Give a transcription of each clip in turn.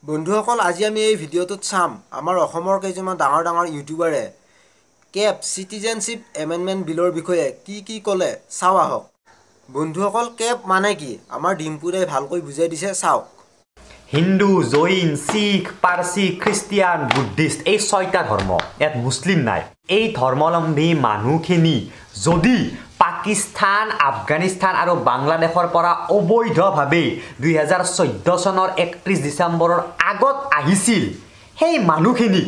বন্ধুসকল আজি আমি এই ভিডিঅ'টোত চাম আমাৰ অসমৰ কেইজনমান ডাঙৰ ইউটিউবাৰে কেপ সিটিজেনশিপ এমেন্ডমেন্ট বিলৰ বিষয়ে কি ক'লে চাও আহক। বন্ধুসকল কেপ মানে কি আমাৰ ডিম্পুৰে ভালকৈ বুজাই দিছে চাওক। হিন্দু, জৈন, শিখ, পাৰ্চী, খ্ৰীষ্টিয়ান, বুদ্ধিষ্ট এই ছয়টা ধৰ্ম, ইয়াত মুছলিম নাই। এই ধৰ্মাৱলম্বী মানুহখিনি যদি পাকিস্তান, আফগানিস্তান আৰু বাংলাদেশৰ পৰা অবৈধভাৱে 2014 চনৰ 31 ডিচেম্বৰৰ আগত আহিছিল, সেই মানুহখিনিক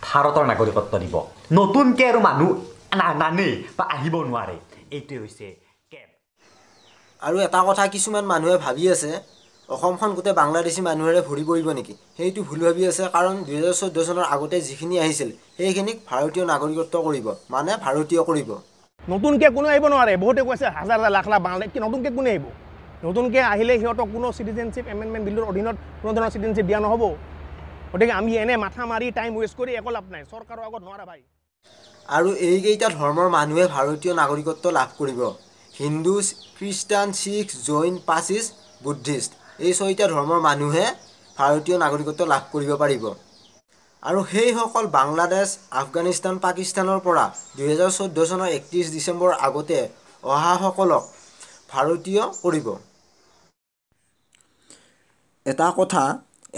ভাৰতৰ নাগৰিকত্ব দিব। নতুনকৈ আৰু মানুহ নানে বা আহিব নোৱাৰে, এইটোৱে হৈছে কেপ। আৰু এটা কথা কিছুমান মানুহে ভাবি আছে অসমখন গোটেই বাংলাদেশী মানুহেৰে ভৰি পৰিব নেকি, সেইটো ভুল ভাবি আছে। কাৰণ 2014 চনৰ আগতে যিখিনি আহিছিল সেইখিনিক ভাৰতীয় নাগৰিকত্ব কৰিব, মানে ভাৰতীয় কৰিব। নতুনকৈ কোনো আহিব নোৱাৰে। বহুতে কৈছে হাজাৰ লাখ বাংলাদেশ, নতুনকৈ কোনে আহিব? নতুনকৈ আহিলে সিহঁতক কোনো চিটিজেনশ্বিপ এমেণ্ডমেণ্ট বিলৰ অধীনত কোনো ধৰণৰ চিটিজেনশ্বিপ দিয়া নহ'ব। গতিকে আমি এনে মাথা মাৰি টাইম ৱেষ্ট কৰি একো লাভ নাই, চৰকাৰৰ আগত নোৱাৰা ভাই। আৰু এইকেইটা ধৰ্মৰ মানুহে ভাৰতীয় নাগৰিকত্ব লাভ কৰিব। হিন্দু, খ্ৰীষ্টান, শিখ, জৈন, পাৰ্চী, বুদ্ধিষ্ট এই ছয়টা ধৰ্মৰ মানুহে ভাৰতীয় নাগৰিকত্ব লাভ কৰিব পাৰিব। আৰু সেইসকল বাংলাদেশ, আফগানিস্তান, পাকিস্তানৰ পৰা 2014 চনৰ 31 ডিচেম্বৰৰ আগতে অহাসকলক ভাৰতীয় কৰিব। এটা কথা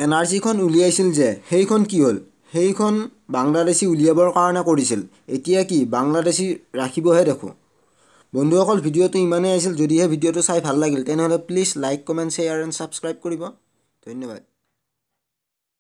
NRC-খন উলিয়াইছিল যে সেইখন কি হ'ল? সেইখন বাংলাদেশী উলিয়াবৰ কাৰণে কৰিছিল। এতিয়া কি বাংলাদেশী ৰাখিবহে দেখোঁ। বন্ধুসকল ভিডিঅ'টো ইমানেই আছিল। যদিহে ভিডিঅ'টো চাই ভাল লাগিল তেনেহ'লে please like, comment, share and subscribe কৰিব। ধন্যবাদ।